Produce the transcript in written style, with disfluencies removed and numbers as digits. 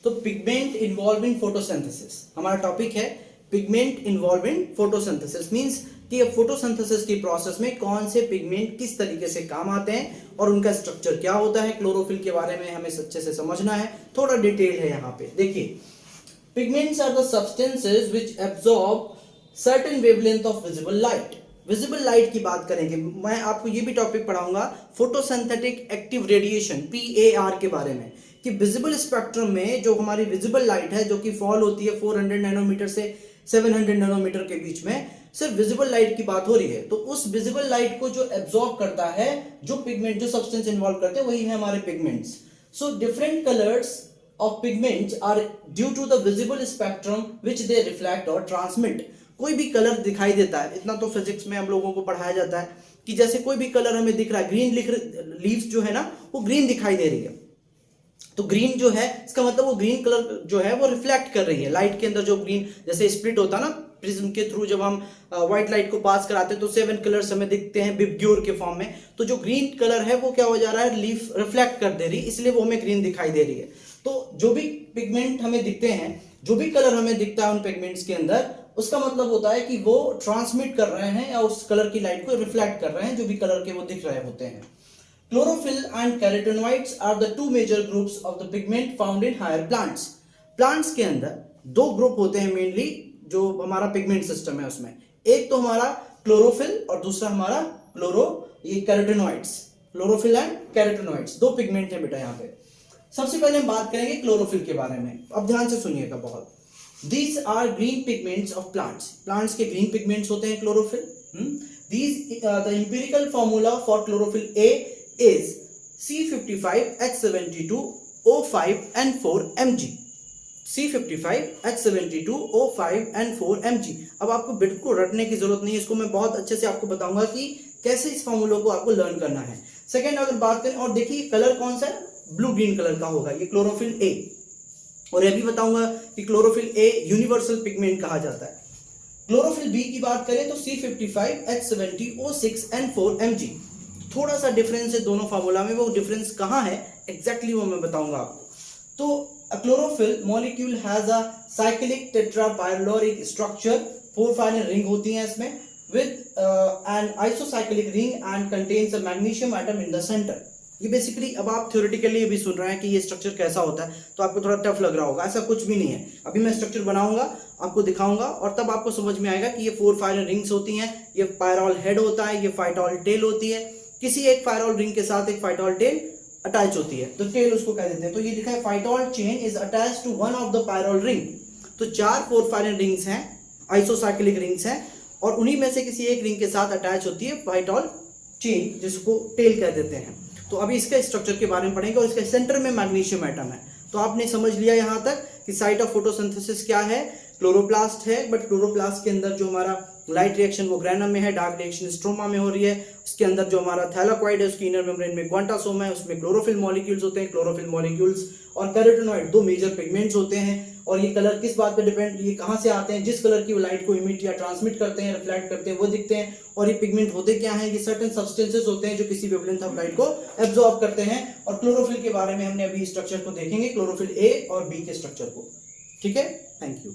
तो pigment involving photosynthesis हमारा topic है। पिगमेंट इन्वॉल्विंग फोटोसिंथेसिस मींस कि फोटोसिंथेसिस की प्रोसेस में कौन से पिगमेंट किस तरीके से काम आते हैं और उनका स्ट्रक्चर क्या होता है। क्लोरोफिल के बारे में हमें अच्छे से समझना है, थोड़ा डिटेल है यहाँ पे। देखिए, pigments are the substances which absorb certain wavelength of visible light. Visible light की बात करेंगे, मैं आपको ये भी टॉपिक पढ़ाऊंगा फोटोसिंथेटिक एक्टिव रेडिएशन PAR के बारे में, कि विजिबल स्पेक्ट्रम में जो हमारी विजिबल लाइट है जो कि फॉल होती है 400 नैनोमीटर से 700 नैनोमीटर के बीच में, सिर्फ विजिबल लाइट की बात हो रही है। तो उस विजिबल लाइट को जो एब्जॉर्ब करता है, जो पिगमेंट जो सब्सटेंस इन्वॉल्व करते हैं, वही है हमारे pigments. So different colours of pigments are due to the visible spectrum which they reflect or transmit। कोई भी कलर दिखाई देता है, इतना तो फिजिक्स में हम लोगों को पढ़ाया जाता है कि जैसे कोई भी कलर हमें दिख रहा है, ग्रीन लीव्स जो है ना वो ग्रीन दिखाई दे रही है, तो ग्रीन जो है इसका मतलब वो ग्रीन कलर जो है वो रिफ्लेक्ट कर रही है लाइट के अंदर। जो ग्रीन जैसे स्प्लिट होता है ना प्रिज्म के थ्रू, जब हम व्हाइट लाइट को पास कराते हैं तो 7 कलर्स हमें दिखते हैं बिब्ग्योर के फॉर्म में। तो जो ग्रीन कलर है वो क्या हो जा रहा है, लीफ रिफ्लेक्ट कर दे रही है, इसलिए वो हमें ग्रीन दिखाई दे रही है। तो जो भी पिगमेंट हमें दिखते हैं, जो भी कलर हमें दिखता है उन पिगमेंट्स के अंदर, उसका मतलब होता है कि वो ट्रांसमिट कर रहे हैं या उस कलर की लाइट को रिफ्लेक्ट कर रहे हैं, जो भी कलर के वो दिख रहे होते हैं। Chlorophyll and carotenoids are the two major groups of the pigment found in higher plants। Plants के अंदर दो ग्रुप होते हैं मेनली, जो हमारा पिगमेंट सिस्टम है उसमें। एक तो हमारा क्लोरोफिल और दूसरा हमारा ये कैरोटेनॉइड्स। क्लोरोफिल एंड कैरोटेनॉइड्स दो पिगमेंट है बेटा यहाँ पे। सबसे पहले हम बात करेंगे क्लोरोफिल के बारे में, अब ध्यान से सुनिएगा बहुत। These are green pigments of plants। Plants के green pigments होते हैं chlorophyll. The empirical formula for chlorophyll A is C55H72O5N4Mg। C55H72O5N4Mg। अब आपको बिल्कुल रटने की जरूरत नहीं है, इसको मैं बहुत अच्छे से आपको बताऊंगा कि कैसे इस फॉर्मूला को आपको लर्न करना है। सेकेंड अगर बात करें, और देखिए कलर कौन सा है, ब्लू ग्रीन कलर का होगा, ये क्लोरोफिल ए। और यह भी बताऊंगा कि क्लोरोफिल ए यूनिवर्सल पिगमेंट कहा जाता है। क्लोरोफिल बी की बात करें तो C55H70O6N4Mg। थोड़ा सा डिफरेंस है दोनों फार्मूला में, वो डिफरेंस कहाँ है एग्जैक्टली वो मैं बताऊंगा आपको। तो chlorophyll molecule has a cyclic tetrapyrrolic structure, 4 final ring होती हैं इसमें, with an isocyclic ring and contains a magnesium atom in the centre. ये बेसिकली, अब आप थ्योरेटिकली भी सुन रहे हैं कि ये स्ट्रक्चर कैसा होता है, तो आपको थोड़ा टफ लग रहा होगा, ऐसा कुछ भी नहीं है। अभी मैं स्ट्रक्चर बनाऊंगा, आपको दिखाऊंगा, और तब आपको समझ में आएगा कि ये 4 फाइनल रिंग्स होती हैं, ये पायरोल हेड होता है, ये फाइटोल टेल होती है, किसी एक फाइटोल रिंग के साथ एक फाइटोल टेल अटैच होती है, तो टेल उसको कह देते हैं। तो ये लिखा है phytol chain is attached to one of the pyrrole ring. तो 4 फाइनल रिंग्स हैं, आइसोसाइक्लिक रिंग्स हैं, और उन्हीं में से किसी एक रिंग के साथ अटैच होती है फाइटोल चेन, जिसको टेल कह देते हैं। तो अभी इसके स्ट्रक्चर के बारे में पढ़ेंगे, और इसके सेंटर में मैग्नीशियम एटम है। तो आपने समझ लिया यहाँ तक कि साइट ऑफ फोटोसिंथेसिस क्या है, क्लोरोप्लास्ट है। बट क्लोरोप्लास्ट के अंदर जो हमारा लाइट रिएक्शन वो ग्रैनम में है, डार्क रिएक्शन स्ट्रोमा में हो रही है। उसके अंदर जो हमारा थैलाकोइड है, उसकी इनर मेम्ब्रेन में क्वांटासोम है, उसमें क्लोरोफिल मॉलिक्यूल्स होते हैं। क्लोरोफिल मॉलिक्यूल्स और कैरोटेनॉइड दो मेजर पिगमेंट्स होते हैं। और ये कलर किस बात पे डिपेंड, ये कहाँ से आते हैं, जिस कलर की वो लाइट को इमिट या ट्रांसमिट करते हैं, रिफ्लेक्ट करते हैं, वो दिखते हैं। और ये पिगमेंट होते क्या हैं, ये सर्टेन सब्सटेंसेस होते हैं जो किसी वेवलेंथ ऑफ लाइट को एब्जॉर्ब करते हैं। और क्लोरोफिल के बारे में हमने अभी स्ट्रक्चर को देखेंगे, क्लोरोफिल ए और बी के स्ट्रक्चर को। ठीक है, थैंक यू।